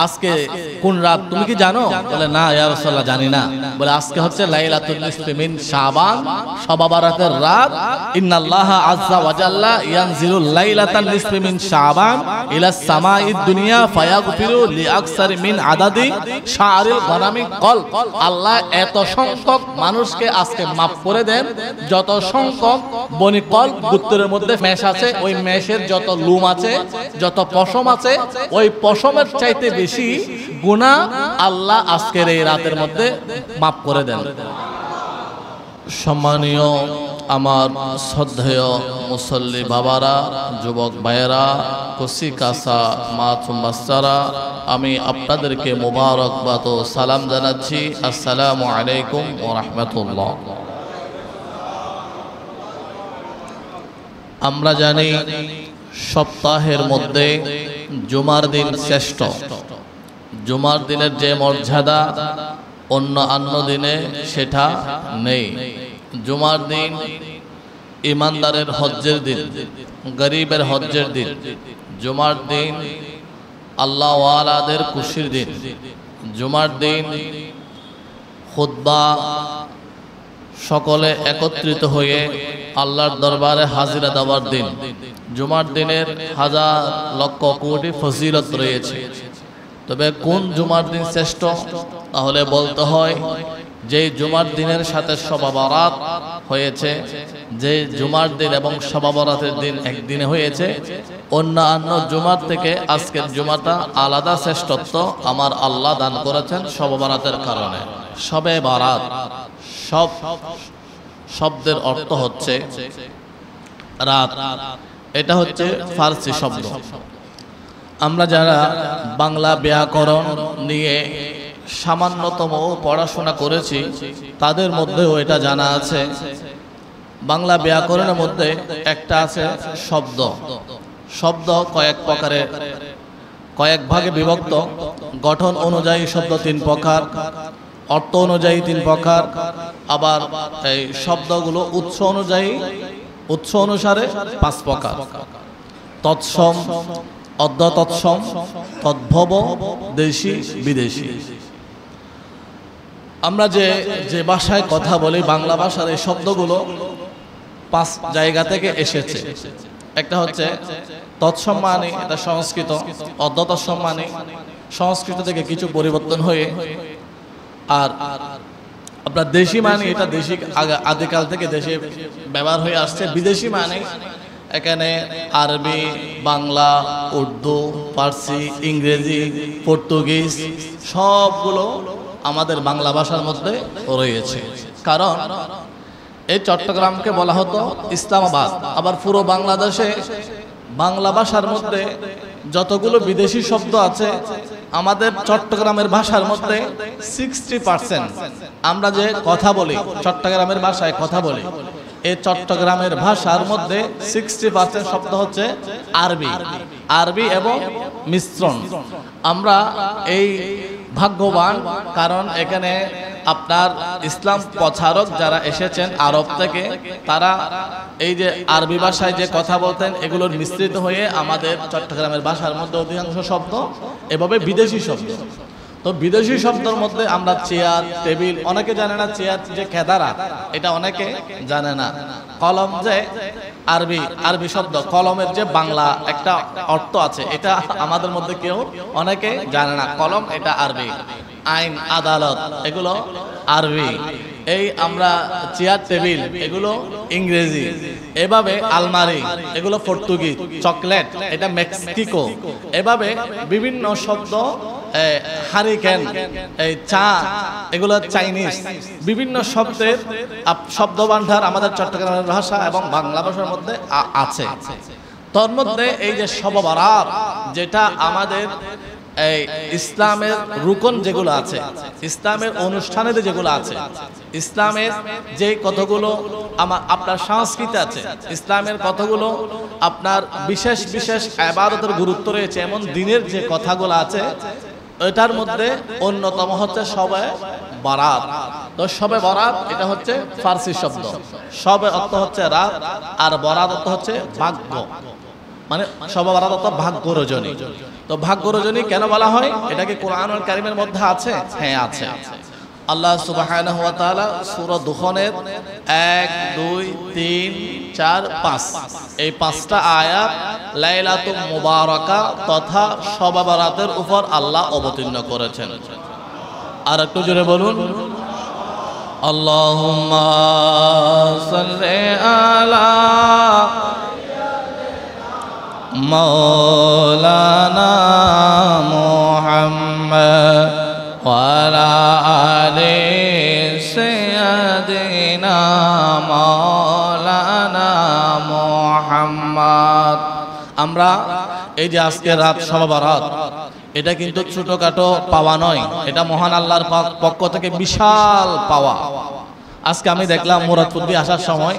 আজকে কোন রাত তুমি কি জানো? বলে না ইয়া রাসূলুল্লাহ জানি না। বলে আজকে হচ্ছে লাইলাতুল নিসফি মিন শাবান, শবে বারাতের রাত। ইন্নাল্লাহা আযজা ওয়া জাল্লা ইয়ানজিলুল লাইলাতান নিসফি মিন শাবান ইলাস সামাঈদ দুনিয়া ফায়াগফিরু লিআকসারি মিন আদাদি শাআরিল গনামি কল। আল্লাহ এত সংখ্যক মানুষকে আজকে মাফ করে দেন যত সংখ্যক বনি কল গোত্রের মধ্যে মেষ আছে, ওই মেষের যত লুম আছে, যত পশম আছে, ওই পশমের চাইতে বেশি গুনাহ আল্লাহ আজকের এই রাতের মধ্যে মাফ করে দেন। সম্মানীয় আমার শ্রদ্ধেয় মুসল্লি বাবারা, যুবক ভাইয়েরা, কচি কাঁচা মাসুম বাচ্চারা, আমি আপনাদেরকে মোবারকবাদ ও সালাম জানাচ্ছি। আসসালামু আলাইকুম ওয়া রাহমাতুল্লাহ। আমরা জানি সপ্তাহের মধ্যে জুমার দিন শ্রেষ্ঠ। জুমার দিনের যে মর্যাদা অন্য দিনে সেটা নেই। জুমার দিন ইমানদারের হজ্জের দিন, গরিবের হজ্জের দিন। জুমার দিন আল্লাহ ওয়ালাদের খুশির দিন। জুমার দিন খুতবা সকলে একত্রিত হয়ে আল্লাহর দরবারে হাজিরা দেওয়ার দিন। জুমার দিনের হাজার লক্ষ কোটি ফজিলত রয়েছে। তবে কোন জুমার দিন শ্রেষ্ঠ? তাহলে বলতে হয় যে জুমার দিনের সাথে শবে বরাত হয়েছে, যে জুমার দিন এবং শবে বরাতের দিন একদিনে হয়েছে, অন্যান্য জুমার থেকে আজকের জুমাটা আলাদা শ্রেষ্ঠত্ব আমার আল্লাহ দান করেছেন শবে বরাতের কারণে। শবে বরাত শব্দের অর্থ হচ্ছে রাত। এটা হচ্ছে ফার্সি শব্দ। আমরা যারা বাংলা ব্যাকরণ নিয়ে সামান্যতম পড়াশোনা করেছি তাদের মধ্যেও এটা জানা আছে। বাংলা ব্যাকরণের মধ্যে একটা আছে শব্দ। শব্দ কয়েক প্রকারের, কয়েক ভাগে বিভক্ত। গঠন অনুযায়ী শব্দ তিন প্রকার, অর্থ অনুযায়ী তিন প্রকার, আবার এই শব্দগুলো উৎস অনুসারে পাঁচ প্রকার। তৎসম, অদ্য তৎসম, তদ্ভব, দেশি, বিদেশি। আমরা যে ভাষায় কথা বলি, বাংলা ভাষার এই শব্দগুলো পাঁচ জায়গা থেকে এসেছে। একটা হচ্ছে তৎসম মানে এটা সংস্কৃত, অদ্য তৎসম মানে সংস্কৃত থেকে কিছু পরিবর্তন হয়ে, আর আপনার দেশি মানে এটা দেশি আদিকাল থেকে দেশে ব্যবহার হয়ে আসছে। বিদেশি মানে এখানে আরবি, বাংলা, উর্দু, ফার্সি, ইংরেজি, পর্তুগিজ সবগুলো আমাদের বাংলা ভাষার মধ্যে রয়েছে। কারণ এই চট্টগ্রামকে বলা হতো ইসলামাবাদ। আবার পুরো বাংলাদেশে বাংলা ভাষার মধ্যে যতগুলো বিদেশি শব্দ আছে, আমাদের চট্টগ্রামের ভাষার মধ্যে 60% আমরা যে কথা বলি, চট্টগ্রামের ভাষায় কথা বলি, এই চট্টগ্রামের ভাষার মধ্যে 60% শব্দ হচ্ছে আরবি এবং মিশ্রণ। আমরা এই ভাগ্যবান, কারণ এখানে আপনার ইসলাম প্রচারক যারা এসেছেন আরব থেকে, তারা এই যে আরবি ভাষায় যে কথা বলতেন এগুলোর মিশ্রিত হয়ে আমাদের চট্টগ্রামের ভাষার মধ্যে অধিকাংশ শব্দ এভাবে বিদেশি শব্দ। তো বিদেশি শব্দের মধ্যে আমরা চেয়ার, টেবিল, অনেকে জানে না চেয়ার যে খেদারা, এটা অনেকে জানে না। কলম যে আরবি শব্দ, কলমের যে বাংলা একটা অর্থ আছে, এটা আমাদের মধ্যে কেউ অনেকে জানে না। কলম এটা আরবি, আইন, আদালত এগুলো আরবি। এই আমরা চেয়ার, টেবিল এগুলো ইংরেজি। এভাবে আলমারি এগুলো পর্তুগিজ, চকলেট এটা মেক্সিকো। এভাবে বিভিন্ন শব্দ, হারিকেন, এই চা এগুলো চাইনিজ। বিভিন্ন শব্দের শব্দ ভান্ডার আমাদের চট্টগ্রামের ভাষা এবং বাংলা ভাষার মধ্যে আছে। তোর মধ্যে এই যে শবে বরাত, যেটা আমাদের এই ইসলামের রুকন যেগুলো আছে, ইসলামের অনুষ্ঠানের যেগুলো আছে, ইসলামের যে কতগুলো আপনার সংস্কৃতি আছে, ইসলামের কতগুলো আপনার বিশেষ বিশেষ ইবাদতের গুরুত্ব রয়েছে, এমন দিনের যে কথাগুলো আছে, এটার মধ্যে অন্যতম হচ্ছে শবে বরাত। তো শবে বরাত এটা হচ্ছে ফার্সি শব্দ। শবে অর্থ হচ্ছে রাত, আর বরাত অর্থ হচ্ছে ভাগ্য, মানে শবে বরাত অর্থ ভাগ্য রজনী। তো ভাগ্য রজনী কেন বলা হয়? এটা কি কোরআনুল কারীমের মধ্যে আছে? হ্যাঁ আছে। আল্লাহ সুবহানাহু ওয়া তাআলা সূরা দুখানের 1, 2, 3, 4, 5 এই 5টা আয়াত লাইলাতুল মুবারাকা তথা শবে বরাতের উপর আল্লাহ অবতীর্ণ করেছেন। আর একটু জোরে বলুন, আল্লাহুম্মা সাল্লি আলা মাওলানা মুহাম্মদ ওয়া আলা আলি সাইয়্যিদিনা মাওলানা মুহাম্মদ। আমরা এই যে আজকে রাত শবে বরাত, এটা কিন্তু ছোটখাটো পাওয়া নয়, এটা মহান আল্লাহর পক্ষ থেকে বিশাল পাওয়া। আজকে আমি দেখলাম মুরাদপুর দিয়ে আসার সময়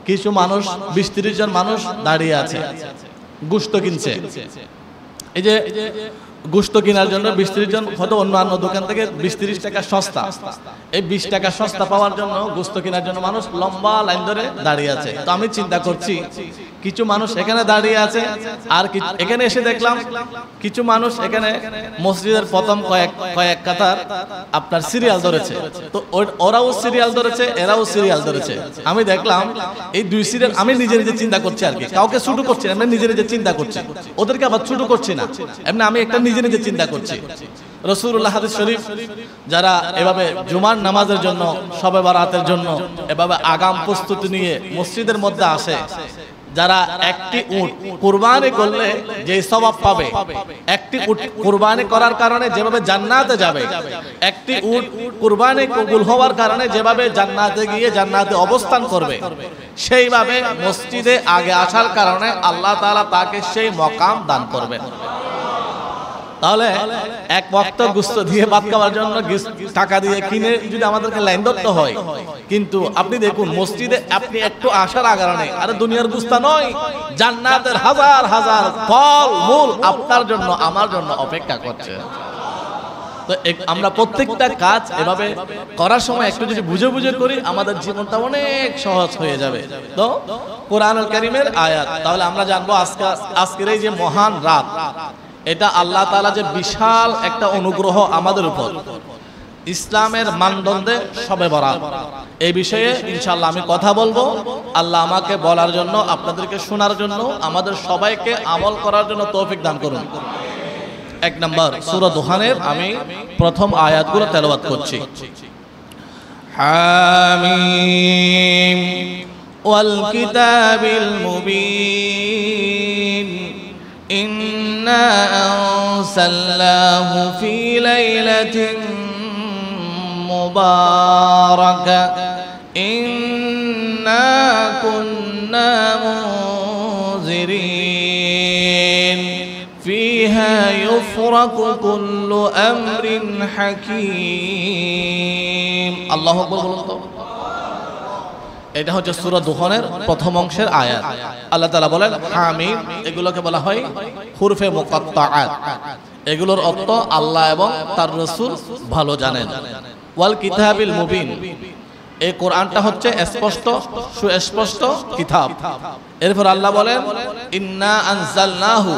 কিছু মানুষ 20-30 জন মানুষ দাঁড়িয়ে আছে, গোশত কিনছে। এই যে গোশত কেনার জন্য 20-30 জন, হয়তো অন্যান্য দোকান থেকে 20-30 টাকা সস্তা, এই 20 টাকা সস্তা পাওয়ার জন্য গোশত কেনার জন্য মানুষ লম্বা লাইন ধরে দাঁড়িয়ে আছে। তো আমি চিন্তা করছি কিছু মানুষ এখানে দাঁড়িয়ে আছে, আর এখানে এসে দেখলাম কিছু মানুষ এখানে মসজিদের প্রথম কয়েক কাতার আপনার সিরিয়াল ধরেছে। তো ওরাও সিরিয়াল ধরেছে, এরাও সিরিয়াল ধরেছে। আমি দেখলাম এই দুই সিরিয়াল, আমি নিজে নিজে চিন্তা করছি আর কি, কাউকে ছোট করছি না, আমি নিজে নিজে চিন্তা করছি, ওদেরকে আবার ছোট করছি না, এমনি আমি একটা নিজে নিজে চিন্তা করছি। রাসূলুল্লাহ হাদিস শরীফ যারা এভাবে জুমার নামাজের জন্য, শবে বরাতের জন্য এভাবে আগাম প্রস্তুতি নিয়ে মসজিদের মধ্যে আসে, যারা একটি উট কুরবানি করলে যে সওয়াব পাবে, একটি উট কুরবানি করার কারণে যেভাবে জান্নাতে যাবে, একটি উট কুরবানি কবুল হওয়ার কারণে যেভাবে জান্নাতে গিয়ে জান্নাতে অবস্থান করবে, সেইভাবে মসজিদে আগে আসার কারণে আল্লাহ তাআলা তাকে সেই মকাম দান করবেন। তাহলে এক ওয়াক্ত গোশত দিয়ে ভাত খাওয়ার জন্য টাকা দিয়ে কিনে যদি আমাদেরকে লাইন ধরতে হয়, কিন্তু আপনি দেখুন মসজিদে আপনি একটু আসার কারণে, আরে দুনিয়ার গোশত নয়, জান্নাতের হাজার হাজার ফল মূল আপনার জন্য আমার জন্য অপেক্ষা করছে। তো আমরা প্রত্যেকটা কাজ এভাবে করার সময় একটু যদি বুঝে বুঝে করি, আমাদের জীবনটা অনেক সহজ হয়ে যাবে। তো কোরআনুল কারীমের আয়াত, তাহলে আমরা জানবো আজকের এই যে মহান রাত, এটা আল্লাহ তাআলা যে বিশাল একটা অনুগ্রহ আমাদের উপর, ইসলামের মানদণ্ডে শবে বরাত, এই বিষয়ে ইনশাআল্লাহ আমি কথা বলবো। আল্লাহ আমাকে বলার জন্য, আপনাদেরকে শোনার জন্য, আমাদের সবাইকে আমল করার জন্য তৌফিক দান করুন। 1 নম্বর সূরা দুখানের আমি প্রথম আয়াতগুলো তেলাওয়াত করছি। হামিম ওয়াল কিতাবিল মুবিন ইন্না আনসালনাহু ফি লাইলাতিন মুবারাকা ইন্না কুন্না মুনজিরিন ফিহা ইউফরাকু কুল্লু আমরিন হাকীম। আল্লাহু আকবার বলুন তো। এটা হচ্ছে সূরা দুখানের প্রথম অংশের আয়াত। আল্লাহ তাআলা বলেন হামিম, এগুলোকে বলা হয় হুরফে মুকাত্তাআত, এগুলোর অর্থ আল্লাহ এবং তার রাসূল ভালো জানেন। ওয়াল কিতাবিল মুবিন, এই কোরআনটা হচ্ছে স্পষ্ট সুস্পষ্ট কিতাব। এরপর আল্লাহ বলেন ইন্না আনজালনাহু,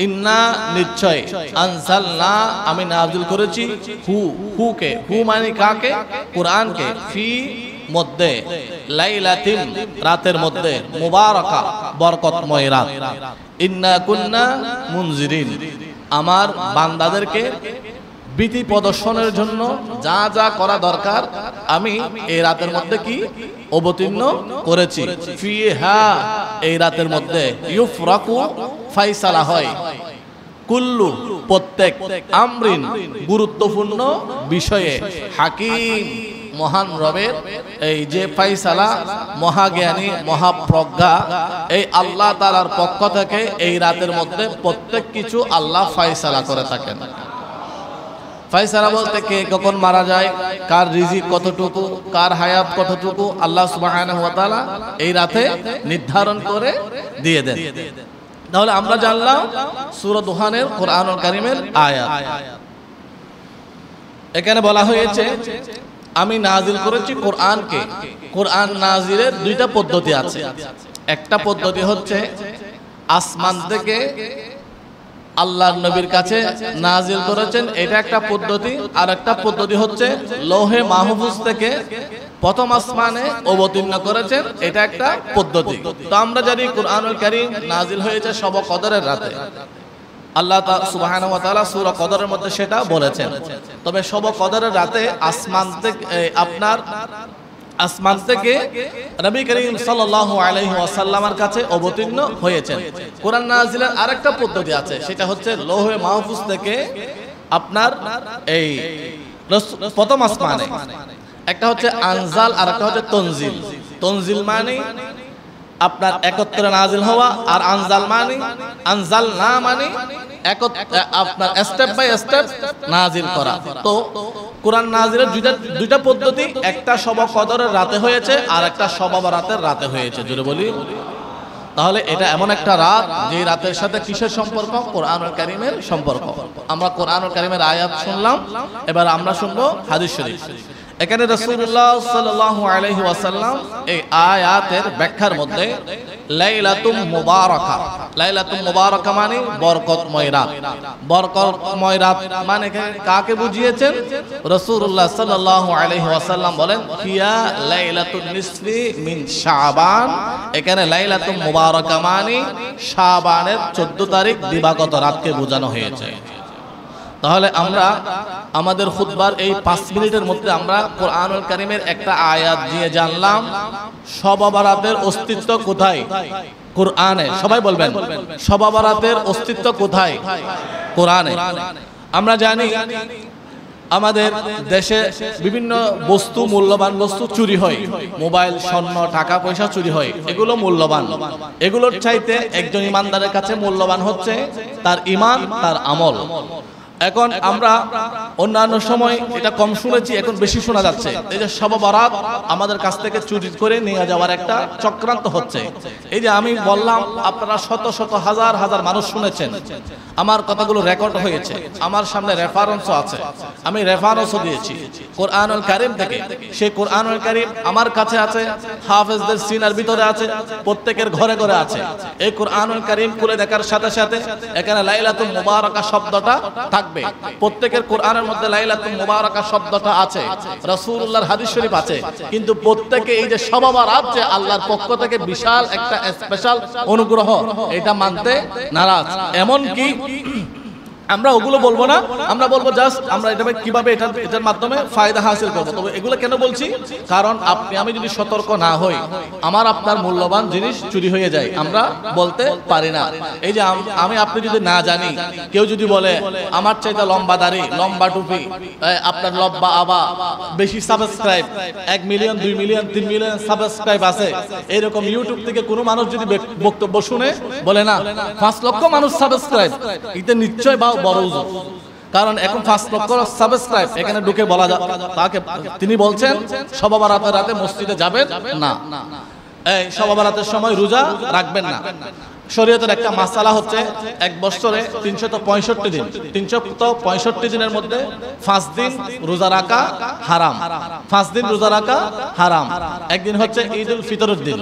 ইন্না নিশ্চয়, আনজালনা আমি নাযিল করেছি, হুকে, হু মানে কাকে, কোরআনকে, ফি মধ্যে, লাইলাতিন রাতের মধ্যে, মুবারাকা বরকতময় রাত, ইন্না কুন্না মুনজিরিন আমার বান্দাদেরকে বিধি প্রদর্শনের জন্য যা যা করা দরকার আমি এই রাতের মধ্যে কি অবতীর্ণ করেছি। ফিহা এই রাতের মধ্যে, ইউফরাকু ফায়সালা হয়, কুল্লু প্রত্যেক, আমরিন গুরুত্বপূর্ণ বিষয়ে, হাকিম মহান রবের এই যে ফায়সালা, মহাজ্ঞানী মহাপ্রজ্ঞা, এই আল্লাহ তাআলার পক্ষ থেকে এই রাতের মধ্যে প্রত্যেক কিছু আল্লাহ ফায়সালা করে থাকেন। ফায়সালা বলতে কে কখন মারা যায়, কার রিজিক কতটুকু, কার হায়াত কতটুকু, আল্লাহ সুবহানাহু ওয়া তাআলা এই রাতে নির্ধারণ করে দিয়ে দেন। তাহলে আমরা জানলাম সূরা দুখানের কোরআনুল কারীমের আয়াত। এখানে বলা হয়েছে আমি নাজিল করেছি কোরআনকে। কোরআন নাজিলের দুইটা পদ্ধতি আছে। একটা পদ্ধতি হচ্ছে আসমান থেকে আল্লাহর নবীর কাছে নাজিল করেছেন, এটা একটা পদ্ধতি। আর একটা পদ্ধতি হচ্ছে লৌহে মাহফুজ থেকে প্রথম আসমানে অবতীর্ণ করেছেন, এটা একটা পদ্ধতি। তো আমরা জানি কুরআনুল কারীম নাজিল হয়েছে শবে কদরের রাতে। আল্লাহ সুবহানাহু ওয়া তাআলা সূরা কদরের মধ্যে সেটা বলেছেন। তবে শবে কদরের রাতে আসমান থেকে নবী করিম সাল্লাল্লাহু আলাইহি ওয়াসাল্লামের কাছে অবতীর্ণ হয়েছেন। কোরআন নাজিলের আরেকটা পদ্ধতি আছে, সেটা হচ্ছে লৌহে মাহফুজ থেকে আপনার এই প্রথম আসমানে। একটা হচ্ছে আনজাল আর একটা হচ্ছে তনজিল। তনজিল মানে আপনার একত্রে নাজিল হওয়া, আর আনজাল মানে আনজাল না মানে আপনার স্টেপ বাই স্টেপ নাজিল করা। তো কোরআন নাজিলের দুইটা পদ্ধতি, একটা শবে কদরের রাতে হয়েছে আর একটা শবে বরাতের রাতে হয়েছে। জোরে বলি। তাহলে এটা এমন একটা রাত যে রাতের সাথে কিসের সম্পর্ক? কোরআনুল কারীমের সম্পর্ক। আমরা কোরআনুল কারীমের আয়াত শুনলাম, এবার আমরা শুনবো হাদিস শরীফ। এখানে রাসূলুল্লাহ সাল্লাল্লাহু আলাইহি ওয়াসাল্লাম এই আয়াতের ব্যাখ্যার মধ্যে লাইলাতুম মুবারাকা, লাইলাতুম মুবারাকা মানে বরকতময় রাত। বরকতময় রাত মানে কাকে বুঝিয়েছেন? রাসূলুল্লাহ সাল্লাল্লাহু আলাইহি ওয়াসাল্লাম বলেন হিয়া লাইলাতুন নিসফি মিন শাবান। এখানে লাইলাতুম মুবারাকা মানে শাবানের 14 তারিখ দিবাগত রাতকে বোঝানো হয়েছে। তাহলে আমরা আমাদের খুতবার এই 5 মিনিটের মধ্যে আমরা কোরআনুল কারীমের একটা আয়াত দিয়ে জানলাম শবে বরাতের অস্তিত্ব কোথায়? কোরআনে। সবাই বলবেন, শবে বরাতের অস্তিত্ব কোথায়? কোরআনে। আমরা জানি আমাদের দেশে বিভিন্ন বস্তু, মূল্যবান বস্তু চুরি হয়। মোবাইল, স্বর্ণ, টাকা পয়সা চুরি হয়। এগুলো মূল্যবান। এগুলোর চাইতে একজন ইমানদারের কাছে মূল্যবান হচ্ছে তার ঈমান, তার আমল। এখন আমরা অন্যান্য সময় এটা কম শুনেছি, এখন বেশি শোনা যাচ্ছে। এই যে শবে বরাত আমাদের কাছ থেকে চুরি করে নিয়ে যাওয়ার একটা চক্রান্ত হচ্ছে। এই যে আমি বললাম, আপনারা শত শত হাজার হাজার মানুষ শুনেছেন, আমার কথাগুলো রেকর্ড হয়েছে, আমার সামনে রেফারেন্সও আছে, আমি রেফারেন্সও দিয়েছি কোরআনুল কারীম থেকে। সেই কোরআনুল কারীম আমার কাছে আছে, হাফেজদের সিনার ভিতরে আছে, প্রত্যেকের ঘরে ঘরে আছে। এই কোরআনুল কারীম খুলে দেখার সাথে সাথে এখানে লাইলাতুল মুবারাকা শব্দটা থাকবে। প্রত্যেকের কোরআনের মধ্যে লাইলাতুল মুবারাকা শব্দটা আছে, রাসূলুল্লাহর হাদিস শরীফ আছে। কিন্তু প্রত্যেকে এই যে শবে বরাত যে আল্লাহর পক্ষ থেকে বিশাল একটা স্পেশাল অনুগ্রহ, এটা মানতে নারাজ। এমন কি আমরা ওগুলো বলবো না, আমরা বলবো জাস্ট আমরা এটা কিভাবে এটার মাধ্যমে ফায়দা হাসিল করবো। তবে এগুলো কেন বলছি? কারণ আমি যদি সতর্ক না হই, আমার আপনার মূল্যবান জিনিস চুরি হয়ে যায়, আমরা বলতে পারি না। এই যে আপনি যদি না জানি, কেউ যদি বলে আমার চাইতে লম্বা দাড়ি, লম্বা টুপি, আপনার লম্বা আবা, বেশি subscribe, 1 million 2 million 3 million subscribe আছে, এইরকম ইউটিউব থেকে কোনো মানুষ যদি বক্তব্য শুনে বলে না 5 লক্ষ মানুষ সাবস্ক্রাইব, এটা নিশ্চয় বড় উজু। কারণ এখন 5 লক্ষ সাবস্ক্রাইব এখানে ঢুকে বলা যায় তাকে, তিনি বলছেন শবে বরাতের রাতে মসজিদে যাবেন না, এই শবে বরাতের সময় রোজা রাখবেন না। শরীয়তের একটা মাসালা হচ্ছে 1 বছরে 365 দিন, 365 দিনের মধ্যে 5 দিন রোজা রাখা হারাম। 5 দিন রোজা রাখা হারাম। একদিন হচ্ছে ঈদুল ফিতরের দিন,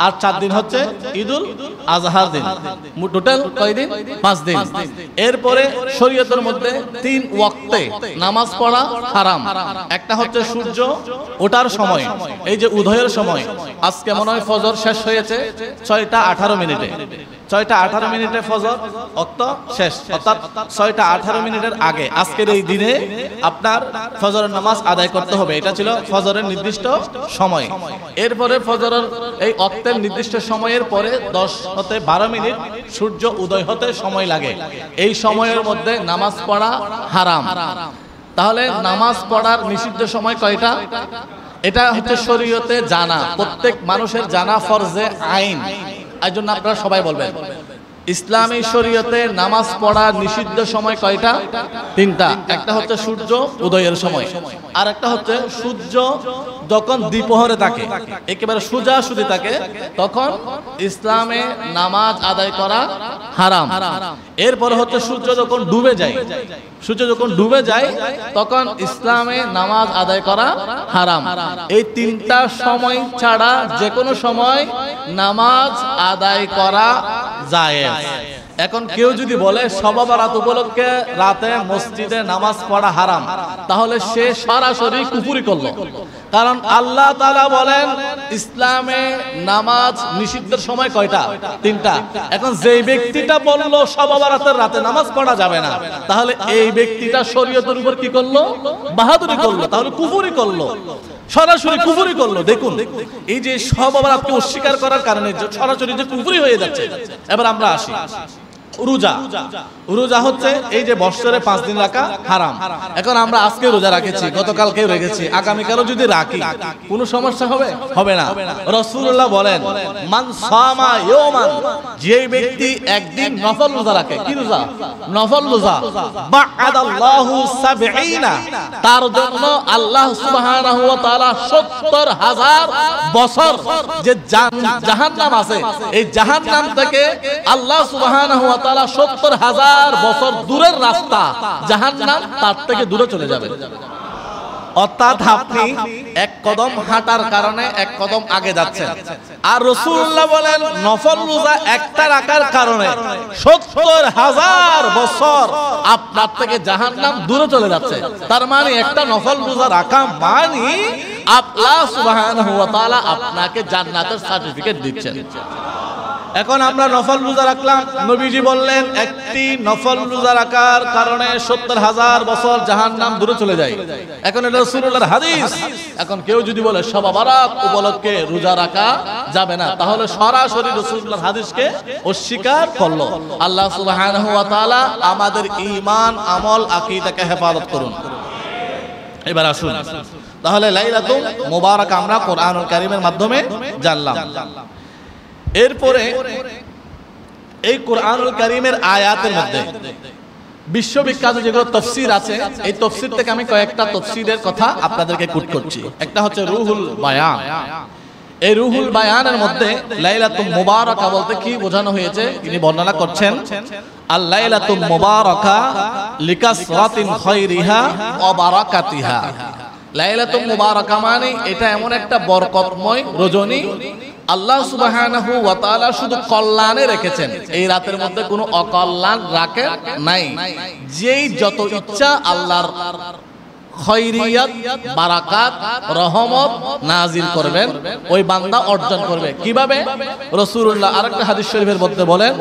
আর 4 দিন হচ্ছে ঈদুল আজহার দিন। টোটাল কয় দিন? 5 দিন। এরপরে শরীয়তের মধ্যে 3 ওয়াক্তে নামাজ পড়া হারাম। একটা হচ্ছে সূর্য ওঠার সময়, এই যে উদয়ের সময়। আজকে মনে হয় ফজর শেষ হয়েছে 6টা 18 মিনিটে, 6টা 18 মিনিটে ফজর ওয়াক্ত শেষ, অর্থাৎ 6টা 18 মিনিটের আগে আজকের এই দিনে আপনার ফজরের নামাজ আদায় করতে হবে। এটা ছিল ফজরের নির্দিষ্ট সময়। এরপরে ফজরের এই ওয়াক্তের নির্দিষ্ট সময়ের পরে 10 হতে 12 মিনিট সূর্য উদয় হতে সময় লাগে। এই সময়ের মধ্যে নামাজ পড়া হারাম। তাহলে নামাজ পড়ার নিষিদ্ধ সময় কয়টা? এটা হচ্ছে শরীয়তে জানা, প্রত্যেক মানুষের জানা ফরজে আইন। এই জন্য আপনারা সবাই বলবেন ইসলামী শরীয়তে নামাজ পড়ার নিষিদ্ধ সময় কয়টা? 3টা। একটা হচ্ছে সূর্য উদয়ের সময়, আর একটা হচ্ছে সূর্য যখন দ্বিপ্রহরে থাকে, একেবারে সোজাসুজি থাকে, তখন ইসলামে নামাজ আদায় করা হারাম। এরপরে হচ্ছে সূর্য যখন ডুবে যায়, সূর্য যখন ডুবে যায় তখন ইসলামে নামাজ আদায় করা হারাম। এই 3টা সময় ছাড়া যে কোনো সময় নামাজ আদায় করা জায়েজ। এখন কেউ যদি বলে শবে বরাত উপলক্ষে রাতে মসজিদে নামাজ পড়া হারাম, তাহলে সে সরাসরি কুফরি করলো। কারণ আল্লাহ তাআলা বলেন ইসলামে নামাজ নিষিদ্ধের সময় কয়টা? 3টা। এখন যেই ব্যক্তিটা বললো শবে বরাতের রাতে নামাজ পড়া যাবে না, তাহলে এই ব্যক্তিটা শরীয়তের উপর কি করলো? বাহাদুরি করলো, তাহলে কুফরি করলো, সরাসরি কুফরি করলো। দেখুন এই যে শবে বরাতকে অস্বীকার করার কারণে সরাসরি যে কুফরি হয়ে যাচ্ছে। এবার আমরা আসি রোজা। রোজা হচ্ছে এই যে বৎসরে 5 দিন রাখা হারাম। এখন আমরা আজকে রোজা রাখেছি, গতকালকেও রেখেছি, আগামীকালও যদি রাখি কোনো সমস্যা হবে? হবে না। রাসূলুল্লাহ বলেন মান সামা ইয়াওমান, যে ব্যক্তি একদিন নফল রোজা রাখে, কি রোজা? নফল রোজা, বা'আদাল্লাহু 70, তার জন্য আল্লাহ সুবহানাহু ওয়া তাআলা 70,000 বছর যে জাহান্নাম আছে, এই জাহান্নাম থেকে আল্লাহ সুবহানাহু ওয়া তাআলা 70,000 বছর দূরের রাস্তা জাহান্নাম, তার থেকে দূরে চলে যাবে। অর্থাৎ আপনি এক কদম হাঁটার কারণে এক কদম আগে যাচ্ছেন। আর রাসূলুল্লাহ বলেন নফল রোজা একটা রাখার কারণে 70,000 বছর আপনার থেকে জাহান্নাম দূরে চলে যাচ্ছে। তার মানে একটা নফল রোজা রাখা মানে আল্লাহ সুবহানাহু ওয়া তাআলা আপনাকে জান্নাতের সার্টিফিকেট দিচ্ছেন। এখন আমরা নফল রোজা রাখলাম, নবীজি বললেন একটি নফল রোজা রাখার কারণে 70,000 বছর জাহান্নাম দূরে চলে যায়। এখন এটা রাসূলুল্লাহর হাদিস। এখন কেউ যদি বলে শবে বরাত উপলক্ষে রোজা রাখা যাবে না, তাহলে সরাসরি রাসূলুল্লাহর হাদিসকে অস্বীকার করলো। আল্লাহ সুবহানাহু ওয়া তাআলা আমাদের ঈমান, আমল, আকীদাকে হেফাজত করুন। এবার আসুন তাহলে লাইলাতুল মুবারাকা আমরা কোরআনুল কারীমের মাধ্যমে জানলাম। এরপরে এই কোরআনুল কারীমের আয়াতের মধ্যে বিশ্ববিখ্যাত যেগুলো তাফসীর আছে, এই তাফসীর থেকে আমি কয়েকটা তাফসীরের কথা আপনাদেরকে কোট করছি। একটা হচ্ছে রুহুল বায়ান। এই রুহুল বায়ানের মধ্যে লাইলাতুল মুবারাকা বলতে কি বোঝানো হয়েছে তিনি বর্ণনা করছেন, আল লাইলাতুল মুবারাকা লিকাসরাতিন খায়রিহা ওয়া বারাকাতিহা। লাইলাতুল মুবারাকা মানে এটা এমন একটা বরকতময় রজনী, আল্লাহ সুবহানাহু ওয়া তাআলা শুধু কল্যাণে রেখেছেন, এই রাতের মধ্যে কোনো অকল্যাণ রাখে নাই। যেই যত ইচ্ছা আল্লাহর খৈরিয়াত, বারাকাত, রহমত নাজিল করবেন, ওই বান্দা অর্জন করবে। কিভাবে? রাসূলুল্লাহ আরেকটা হাদিস শরীফের মধ্যে বলেন,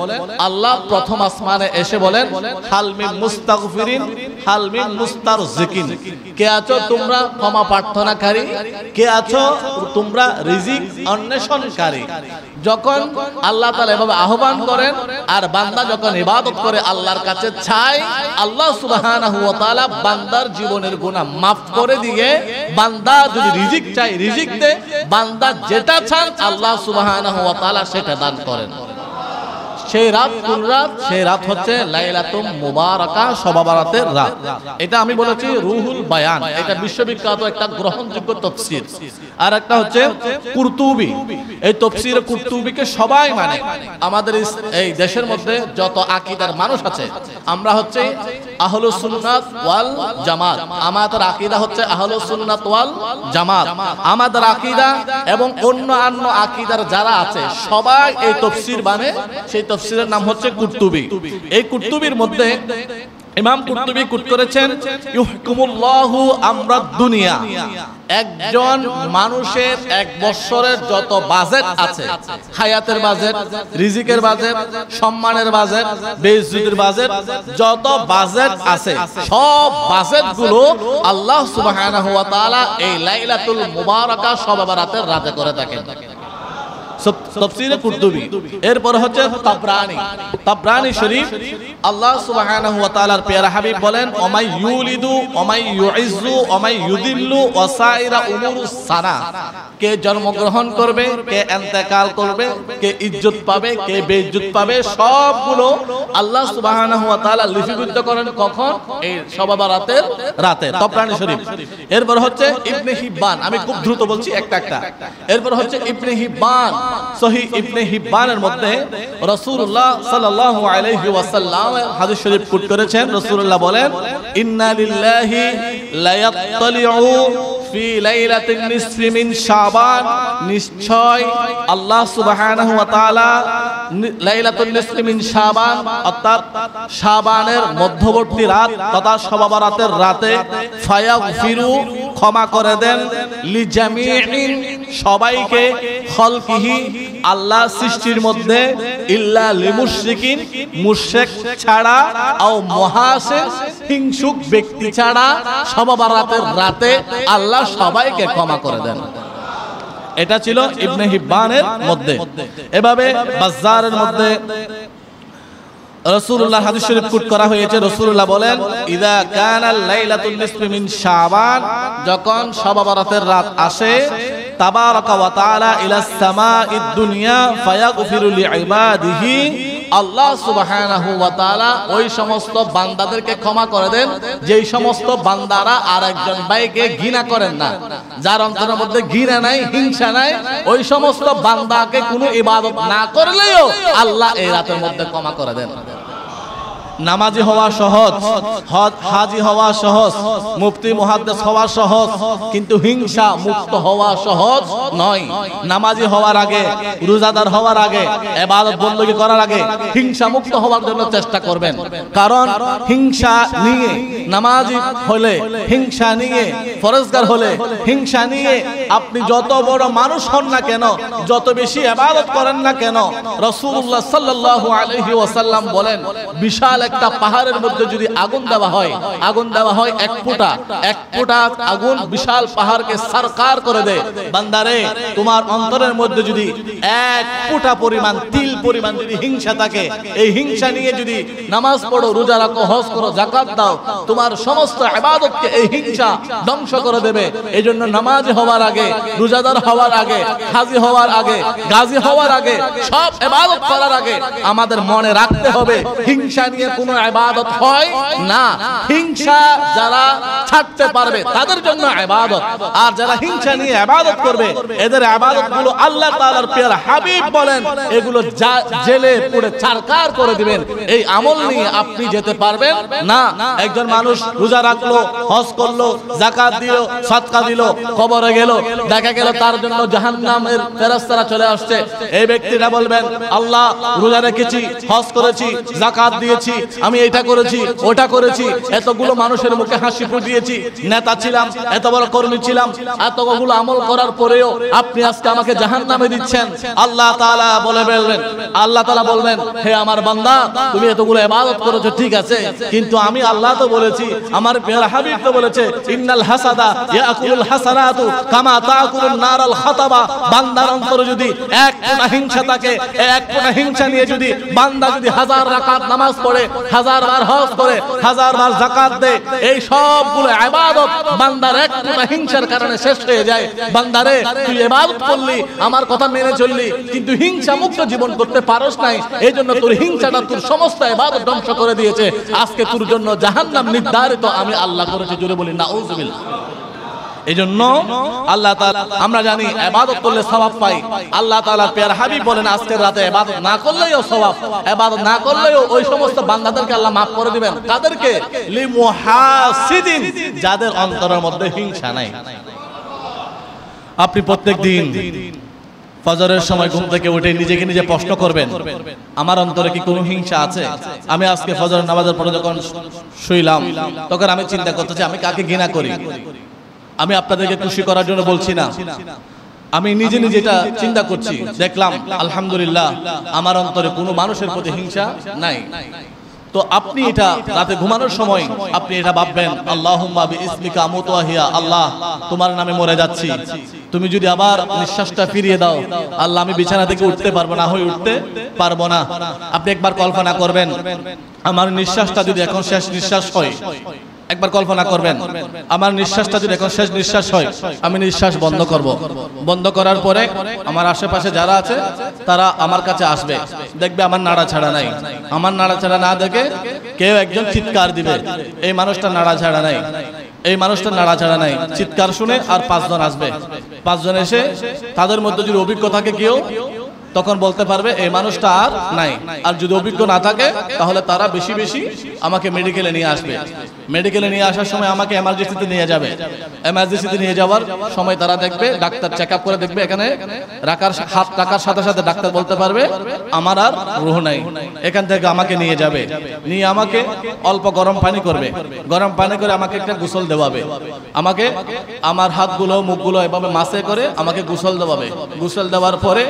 আল্লাহ প্রথম আসমানে এসে বলেন হাল মিন মুস্তাগফিরিন হাল মিন মুস্তারজিকিন, কে আছো তোমরা ক্ষমা প্রার্থনাকারী, কে আছো তোমরা রিজিক অন্বেষণকারী। যখন আল্লাহ তাআলা এভাবে আহ্বান করেন আর বান্দা যখন ইবাদত করে আল্লাহর কাছে চায়, আল্লাহ সুবহানাহু ওয়া তাআলা বান্দার জীবনের গুনাহ মাফ করে দিয়ে বান্দা যদি রিজিক চায় রিজিক দেয়, বান্দা যেটা চান আল্লাহ সুবহানাহু ওয়া তাআলা সেটা দান করেন। সেই রাত কোন রাত? সেই রাত হচ্ছে লাইলাতুল মুবারাকা, শবে বরাতের রাত। এটা আমি বলেছি রুহুল বায়ান, এটা বিশ্ববিখ্যাত একটা গ্রহণযোগ্য তাফসীর। আর একটা হচ্ছে কুরতুবী। এই তাফসীরে কুরতুবীকে সবাই মানে। আমাদের এই দেশের মধ্যে যত আকীদার মানুষ আছে, আমরা হচ্ছে আহলুস সুন্নাত ওয়াল জামাত। আমাদের আকীদা হচ্ছে আহলুস সুন্নাত ওয়াল জামাত। আমাদের আকীদা এবং অন্যান্য আকীদার যারা আছে সবাই এই তাফসীর মানে। সেই তাফসীরের নাম হচ্ছে কুরতুবী। এই কুরতুবীর মধ্যে ইমাম কুরতুবী কোট করেছেন ইউহকুমুল্লাহু আমরাদ দুনিয়া, একজন মানুষের এক বছরের যত বাজেট আছে, হায়াতের বাজেট, রিজিকের বাজেট, সম্মানের বাজেট, বেইজ্জতির বাজেট, যত বাজেট আছে সব বাজেটগুলো আল্লাহ সুবহানাহু ওয়া তাআলা এই লাইলাতুল মুবারাকা শবে বরাতের রাতে করে থাকেন। তাফসীরে কুরতুবী। এরপর হচ্ছে তাবরানী। তাবরানী শরীফ আল্লাহ সুবহানাহু ওয়া তাআলার প্যারা হাবিব বলেন ওমাই ইউলিদু ওমাই ইউইজ্জু ওমাই ইউদিল্লু ওয়া সাইরা উমুরুস সানা, কে জন্মগ্রহণ করবে, কে ইন্তেকাল করবে, কে ইজ্জত পাবে, কে বেইজ্জত পাবে, সবগুলো আল্লাহ সুবহানাহু ওয়া তাআলা লিপিবদ্ধ করেন কখন? এই শবে বরাতের রাতে। তাবরানী শরীফ। এরপর হচ্ছে ইবনে হিব্বান, আমি খুব দ্রুত বলছি একটা একটা। এরপর হচ্ছে ইবনে হিব্বান, সহিহ ইবনে হিব্বানের মধ্যে রাসূলুল্লাহ সাল্লাল্লাহু আলাইহি ওয়াসাল্লাম হাদিস শরীফ কোট করেছেন। রাসূলুল্লাহ বলেন ইন্না লিল্লাহি লা ইয়াত্তালিউ ফি লাইলাতিন নিসফি মিন শাবান, নিশ্চয় আল্লাহ সুবহানাহু ওয়া তাআলা লাইলাতুন নিসফি মিন শাবান অর্থাৎ শাবানের মধ্যবর্তী রাত তথা শবে বরাতের রাতে ফায়াগফিরু ক্ষমা করে দেন লিজামিইন সবাইকে, খলকিহি আল্লাহ সৃষ্টির মধ্যে, ইল্লা লিমুশরিকিন মুশরিক ছাড়া, আও মুহাসিন হিংসুক ব্যক্তি ছাড়া শবে বরাতের রাতে আল্লাহ সবাইকে ক্ষমা করে দেন। এটা ছিল ইবনে হিব্বানের মধ্যে। এভাবে বাজ্জারের মধ্যে রাসূলুল্লাহ হাদিস শরীফ কোট করা হয়েছে। রাসূলুল্লাহ বলেন, ইযা কানাল লাইলাতুন নিসফি মিন শাবান, যখন শবে বরাতের রাত আসে, তাবারাকা ওয়া তাআলা ইলাস সামাঈদ দুনিয়া ফায়াগফিরু লিইবাদিহি, আল্লাহ সুবহানাহু ওয়া তাআলা ওই সমস্ত বান্দাদেরকে ক্ষমা করে দেন যেই সমস্ত বান্দারা আরেকজন ভাইকে ঘৃণা করেন না, যার অন্তরের মধ্যে ঘৃণা নাই, হিংসা নাই, ওই সমস্ত বান্দাকে কোনো ইবাদত না করলেও আল্লাহ এই রাতের মধ্যে ক্ষমা করে দেন। নামাজি হওয়া সহজ, হাজি হওয়া সহজ, মুফতি মুহাদ্দিস হওয়া সহজ, কিন্তু হিংসা মুক্ত হওয়া সহজ নয়। নামাজি হওয়ার আগে, রোজাদার হওয়ার আগে, ইবাদত বندگی করার আগে হিংসা মুক্ত হওয়ার জন্য চেষ্টা করবেন। কারণ হিংসা নিয়ে নামাজি হলে, হিংসা নিয়ে ফরজগার হলে, হিংসা নিয়ে আপনি যত বড় মানুষ হন না কেন, যত বেশি ইবাদত করেন না কেন, রাসূলুল্লাহ সাল্লাল্লাহু আলাইহি ওয়াসাল্লাম বলেন, বিশাল একটা পাহাড়ের মধ্যে যদি আগুন দেওয়া হয়, আগুন দেওয়া হয় এক ফোঁটা, এক ফোঁটা আগুন বিশাল পাহাড়কে সারকার করে দেয়। বান্দারে, তোমার অন্তরের মধ্যে যদি এক ফোঁটা পরিমাণ, তিল পরিমাণ যদি হিংসা থাকে, এই হিংসা নিয়ে যদি নামাজ পড়ো, রোজা রাখো, হজ করো, যাকাত দাও, তোমার সমস্ত ইবাদতকে এই হিংসা ধ্বংস করে দেবে। এইজন্য নামাজি হওয়ার আগে, রোজাদার হওয়ার আগে, হাজী হওয়ার আগে, গাজী হওয়ার আগে, সব ইবাদত করার আগে আমাদের মনে রাখতে হবে হিংসা নিয়ে কোনো ইবাদত হয় না। হিংসা যারা ছাড়তে পারবে তাদের জন্য ইবাদত, আর যারা হিংসা নিয়ে ইবাদত করবে এদের ইবাদতগুলো আল্লাহ তাআলার প্রিয় হাবিব বলেন এগুলো জেলে পুড়ে ছারকার করে দিবেন। এই আমল নিয়ে আপনি যেতে পারবেন না। একজন মানুষ রোজা রাখলো, হজ করলো, যাকাত দিল, সাদকা দিল, কবরে গেল, দেখা গেল তার জন্য জাহান্নামের ফেরেশতারা চলে আসছে। এই ব্যক্তিটা বলবেন, আল্লাহ রোজা রেখেছি, হজ করেছি, যাকাত দিয়েছি, আমি এটা করেছি, ওটা করেছি, এতগুলো মানুষের মুখে হাসি ফুটিয়েছি, নেতা ছিলাম, এত বড় কর্মী ছিলাম, এতগুলো আমল করার পরেও আপনি আজকে আমাকে জাহান্নামে দিচ্ছেন। আল্লাহ তাআলা বলবেন, আল্লাহ তাআলা বলবেন, হে আমার বান্দা, তুমি এতগুলো ইবাদত করেছো ঠিক আছে, কিন্তু আমি আল্লাহ তো বলেছি, আমার প্রিয় হাবিব তো বলেছে, ইন্নাল হাসাদা ইয়াকুলুল হাসানাতু কামা তাকুলুন নারাল খাতাবা। বান্দার অন্তরে যদি এক ফোঁটা হিংসা থাকে, এক ফোঁটা হিংসা নিয়ে যদি বান্দা যদি 1000 রাকাত নামাজ পড়ে, 1000 বার হজ করে, 1000 বার যাকাত দেয়, এই সবগুলো ইবাদত বান্দার এক ফোঁটা হিংসার কারণে শেষ হয়ে যায়। বান্দারে, তুই ইবাদত করলি, আমার কথা মেনে চললি, কিন্তু হিংসা মুক্ত জীবন করতে পারস নাই, এইজন্য তোর হিংসাটা তোর সমস্ত ইবাদত ধ্বংস করে দিয়েছে। আজকে তোর জন্য জাহান্নাম নির্ধারিত আমি আল্লাহ করেছি। জোরে বলি নাউযুবিল্লাহ। এইজন্য আল্লাহ তাআলা, আমরা জানি ইবাদত করলে সওয়াব পাই। আল্লাহ তাআলার প্রিয় হাবিব বলেন, আজকের রাতে ইবাদত না করলেও সওয়াব, ইবাদত না করলেও ওই সমস্ত বান্দাদেরকে আল্লাহ maaf করে দিবেন। কাদেরকে? লিমুহাসিদিন, যাদের অন্তরের মধ্যে হিংসা নাই। আপনি প্রত্যেকদিন ফজরের সময় ঘুম থেকে উঠে নিজেকে নিজে প্রশ্ন করবেন, আমার অন্তরে কি কোনো হিংসা আছে? আমি আজকে ফজরের নামাজের পরে যখন শুইলাম, তখন আমি চিন্তা করতেছি আমি কাকে ঘৃণা করি। আমি আপনাদেরকে খুশি করার জন্য বলছি না, আমি নিজে নিজে এটা চিন্তা করছি। দেখলাম আলহামদুলিল্লাহ আমার অন্তরে কোনো মানুষের প্রতি হিংসা নাই। তো আপনি এটা রাতে ঘুমানোর সময় আপনি এটা ভাববেন, আল্লাহুম্মা বিইসমিকা আমুতু ওয়া আহইয়া, আল্লাহ তোমার নামে মরে যাচ্ছি, তুমি যদি আবার নিঃশ্বাসটা ফিরিয়ে দাও, আল্লাহ আমি বিছানা থেকে উঠতে পারবো না, হয়ে উঠতে পারবো না। আপনি একবার কল্পনা করবেন, আমার নিঃশ্বাসটা যদি এখন শেষ নিঃশ্বাস হয়, একবার কল্পনা করবেন, আমার নিঃশ্বাসটা যদি এখন শেষ নিঃশ্বাস হয়, আমি নিঃশ্বাস বন্ধ করব। বন্ধ করার পরে আমার আশেপাশে যারা আছে তারা আমার কাছে আসবে, দেখবে আমার নাড়াছাড়া নাই। আমার নাড়াছাড়া না দেখে কেউ একজন চিৎকার দিবে, এই মানুষটা নাড়াছাড়া নাই, এই মানুষটা নাড়াছাড়া নাই। চিৎকার শুনে আর 5 জন আসবে। 5 জন এসে তাদের মধ্যে যদি অভিজ্ঞ থাকে কেউ, তখন বলতে পারবে এই মানুষটা আর নাই। আর যদি অভিজ্ঞ না থাকে তাহলে তারা বেশি বেশি আমাকে মেডিকেলে নিয়ে আসবে। মেডিকেলে নিয়ে আসার সময় আমাকে এমার্জেন্সিতে নিয়ে যাবে, এমার্জেন্সিতে নিয়ে যাওয়ার সময় তারা দেখবে, ডাক্তার চেক আপ করে দেখবে, এখানে হাত রাখার সাথে সাথে ডাক্তার বলতে পারবে আমার আর রুহ নাই, এখান থেকে আমাকে নিয়ে যাবে, নিয়ে আমাকে অল্প গরম পানি করবে, গরম পানি করে আমাকে একটা গোসল দেওয়াবে, আমাকে আমার হাতগুলো মুখগুলো এভাবে মাসে করে আমাকে গোসল দেওয়াবে, গোসল দেওয়ার পরে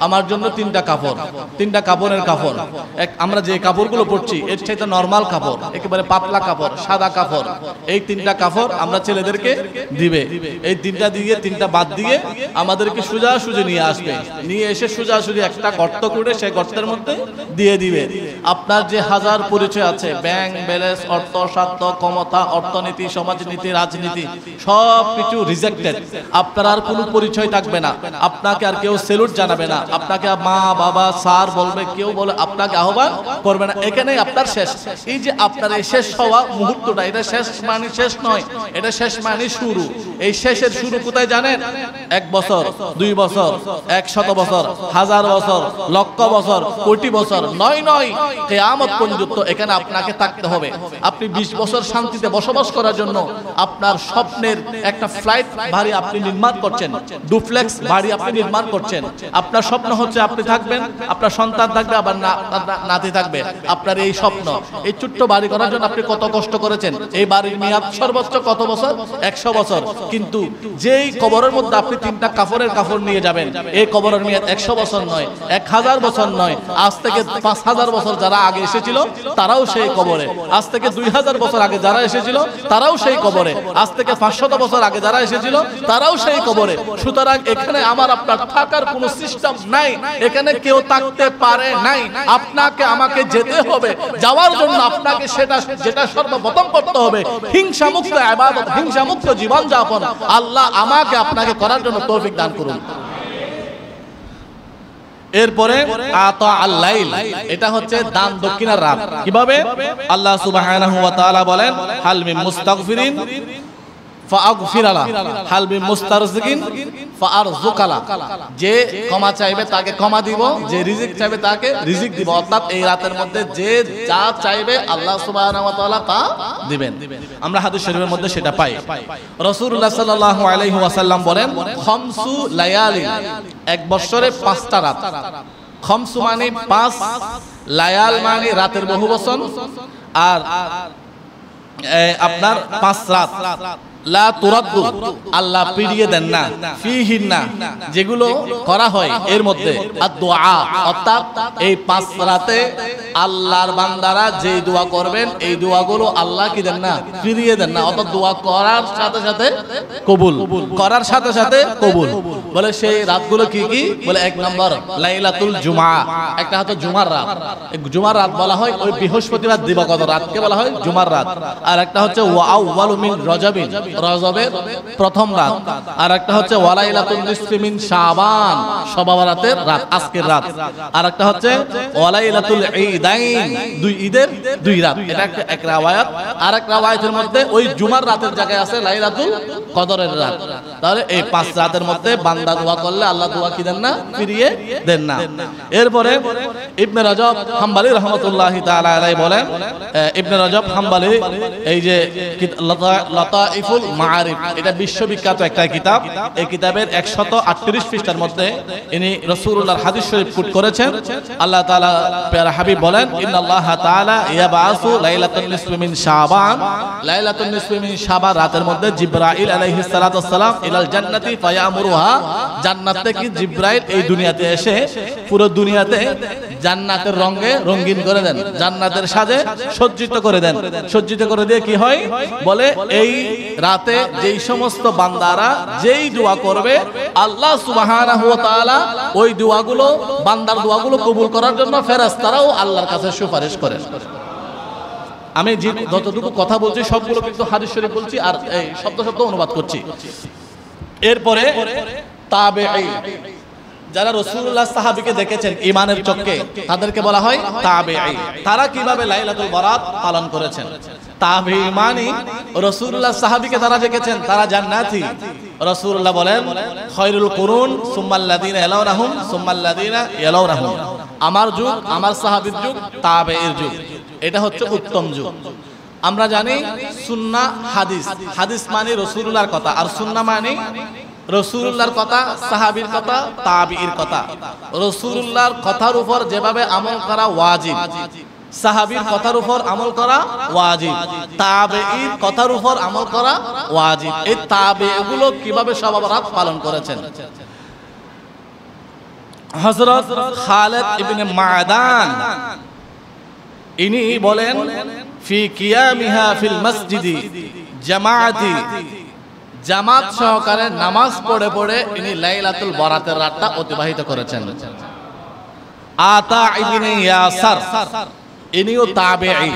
আমার জন্য তিনটা কাপড়ের কাপড়, আমরা যে কাপড়গুলো পরছি এর চাইতে নরমাল কাপড়, একেবারে পাতলা কাপড়, সাদা কাপড়, এই তিনটা কাপড় আমরা ছেলেদেরকে দিবে, এই তিনটা দিয়ে তিনটা বাদ দিয়ে আমাদেরকে সোজাসুজি নিয়ে আসবে, নিয়ে এসে সোজাসুজি একটা গর্ত করে সেই গর্তের মধ্যে দিয়ে দিবে। আপনার যে হাজার পরিচয় আছে, ব্যাংক ব্যালেন্স, অর্থ স্বার্থ, ক্ষমতা, অর্থনীতি, সমাজনীতি, রাজনীতি, সব কিছু রিজেক্টেড। আপনার আর কোনো পরিচয় থাকবে না, আপনাকে আর কেউ সেলুট জানাবে না, আপনাকে মা বাবা স্যার বলবে, কেউ বলে আপনাকে আহ্বান করবে না, এখানেই আপনার শেষ। এই যে আপনার এই শেষ হওয়া মুহূর্তটা, এটা শেষ মানে শেষ নয়, এটা শেষ মানে শুরু। এই শেষের শুরু কোথায় জানেন? 1 বছর, 2 বছর, 100 বছর, 1000 বছর, লক্ষ বছর, কোটি বছর, নয় কিয়ামত পর্যন্ত এখানে আপনাকে থাকতে হবে। আপনি 20 বছর শান্তিতে বসবাস করার জন্য আপনার স্বপ্নের একটা ফ্লাইট বাড়ি আপনি নির্মাণ করছেন, ডুপ্লেক্স বাড়ি আপনি নির্মাণ করছেন। আপনার স্বপ্ন হচ্ছে আপনি থাকবেন, আপনার সন্তান থাকবে, আবার নাতি থাকবে। আপনার এই স্বপ্ন, এই ছোট্ট বাড়ি করার জন্য আপনি কত কষ্ট করেছেন। এই বাড়ির মেয়াদ সর্বোচ্চ কত বছর? 100 বছর। কিন্তু যেই কবরের মধ্যে আপনি তিনটা কাপড় নিয়ে যাবেন, এই কবরের মেয়াদ 100 বছর নয়, 1000 বছর নয়, আজ থেকে 5000 বছর যারা আগে এসেছিল তারাও সেই কবরে, আজ থেকে 2000 বছর আগে যারা এসেছিল তারাও সেই কবরে, আজ থেকে 500 বছর আগে যারা এসেছিল তারাও সেই কবরে। সুতরাং এখানে আমার আপনার থাকার কোনো সিস্টেম নাই, এখানে কেউ থাকতে পারে নাই। আপনাকে আমাকে যেতে হবে, যাওয়ার জন্য আপনাকে যেটা সর্বপ্রথম করতে হবে, হিংসামুক্ত ইবাদত, হিংসামুক্ত জীবন যাপন আল্লাহ আমাকে আপনাকে করার জন্য তৌফিক দান করুন। এরপরে আতা আল-লাইল, এটা হচ্ছে দান দক্ষিণার রাত। কিভাবে? আল্লাহ সুবহানাহু ওয়া তাআলা বলেন, হাল মিন মুস্তাগফিরিন ফাআগফিরালা, হাল মিন মুস্তারজিকিন ফাআরযুকালা। যে ক্ষমা চাইবে তাকে ক্ষমা দিব, যে রিজিক চাইবে তাকে রিজিক দিব। অর্থাৎ এই রাতের মধ্যে যে যা চাইবে আল্লাহ সুবহানাহু ওয়া তাআলা তা দিবেন। আমরা হাদিস শরীফের মধ্যে সেটা পাই। রাসূলুল্লাহ সাল্লাল্লাহু আলাইহি ওয়াসাল্লাম বলেন, খামসু লায়ালি, 1 বছরে 5টা রাত। খামসু মানে 5, লায়াল মানে রাতের বহু বচন, আর আপনার 5 রাত। লা তুরাদ্দু, আল্লাহ পিড়িয়ে দেন না, ফিহিন্না, যেগুলো করা হয় এর মধ্যে আদ-দুআ, অর্থাৎ এই 5 রাতে আল্লাহর বান্দারা যেই দোয়া করবেন এই দোয়াগুলো আল্লাহ কি দেন না, ফিরিয়ে দেন না। অর্থাৎ দোয়া করার সাথে সাথে কবুল, করার সাথে সাথে কবুল। বলে সেই রাতগুলো কি কি? বলে 1 নম্বর লাইলাতুল জুমআ, একটা হচ্ছে জুমার রাত। জুমার রাত বলা হয় ওই বৃহস্পতিবার দিবাগত রাতকে বলা হয় জুমার রাত। আর একটা হচ্ছে ওয়া আউয়ালু মিন রজবিন, রজবের প্রথম রাত। আর একটা হচ্ছে ওয়ালাইলাতুন নিসফি মিন শাবান, শবে বরাতের রাত, আজকের রাত। আর একটা হচ্ছে ওয়ালাইলাতুল ঈদাইন, 2 ঈদের 2 রাত। এটা এক রাওয়ায়াত। আর এক রাওয়ায়াতের মধ্যে ওই জুমার রাতের জায়গায় আছে লাইলাতুল কদরের রাত। তাহলে এই 5 রাতের মধ্যে বান্দা দোয়া করলে আল্লাহ দোয়া কি দেন না, ফিরিয়ে দেন না। এরপরে ইবনে রজব হাম্বলি রাহমাতুল্লাহি তাআলা আলাইহি বলেন, ইবনে রজব হাম্বলি এই যে লতাইফুল মাআরিফ, এটা বিশ্ববিখ্যাত একটা কিতাব। এই কিতাবের 138 পৃষ্ঠার মধ্যে ইনি রাসূলুল্লাহর হাদিস শরীফ কোট করেছেন। আল্লাহ তাআলা প্যারা হাবিব বলেন, ইন্নাল্লাহ তাআলা ইয়াবাসু লাইলাতুন নিসফি মিন শাবান, লাইলাতুন নিসফি মিন শাবান রাতের মধ্যে জিবরাইল আলাইহিস সালাতু ওয়াস সালাম ইলাল জান্নাতি ফায়ামুরুহা, জান্নাত থেকে জিবরাইল এই দুনিয়াতে এসে পুরো দুনিয়াতে জান্নাতের রঙে রঙিন করে দেন, জান্নাতের সাজে সজ্জিত করে দেন। সজ্জিত করে দিয়ে কি হয়? বলে এই রাতে যেই সমস্ত বান্দারা যেই দোয়া করবে আল্লাহ সুবহানাহু ওয়া তাআলা ওই দোয়াগুলো, বান্দার দোয়াগুলো কবুল করার জন্য ফেরেশতারাও আল্লাহর কাছে সুপারিশ করেন। আমি যে যতটুকু কথা বলছি সবগুলো কিন্তু হাদিস শরীফ বলছি আর এই শব্দ শব্দ অনুবাদ করছি। এরপরে তাবেঈ, যারা রাসূলুল্লাহ সাহাবীকে দেখেছেন ঈমানের চক্ষে, তাদেরকে বলা হয় তাবেঈ। তারা কিভাবে লাইলাতুল বারাত পালন করেছেন? তাবেঈ মানে রাসূলুল্লাহ সাহাবীকে তারা দেখেছেন, তারা জান্নাতি। রাসূলুল্লাহ বলেন, খায়রুল কুরুন সুম্মাল্লাযিনা ইয়ালাউনাহুম সুম্মাল্লাযিনা ইয়ালাউনাহুম, আমার যুগ, আমার সাহাবীর যুগ, তাবেঈর যুগ, এটা হচ্ছে উত্তম যুগ। আমরা জানি সুন্নাহ হাদিস, হাদিস মানে রাসূলুল্লাহর কথা, আর সুন্নাহ মানে রাসূলুল্লাহর কথা, সাহাবীর কথা, তাবিঈর কথা। রাসূলুল্লাহর কথার উপর যেভাবে আমল করা ওয়াজিব, সাহাবীর কথার উপর আমল করা ওয়াজিব, তাবেঈর কথার উপর আমল করা ওয়াজিব। এই তাবেঈগুলো কিভাবে শবে বরাত পালন করেছেন? হযরত খালিদ ইবনে মাদান ইনি বলেন, ফি কিয়ামিহা ফিল মসজিদি জামাআতি, জামাত সহকারে নামাজ পড়ে পড়ে ইনি লাইলাতুল বরাতের রাতটা অতিবাহিত করেছেন। আতা ইবনে ইয়াসার ইনিও তাবেঈ,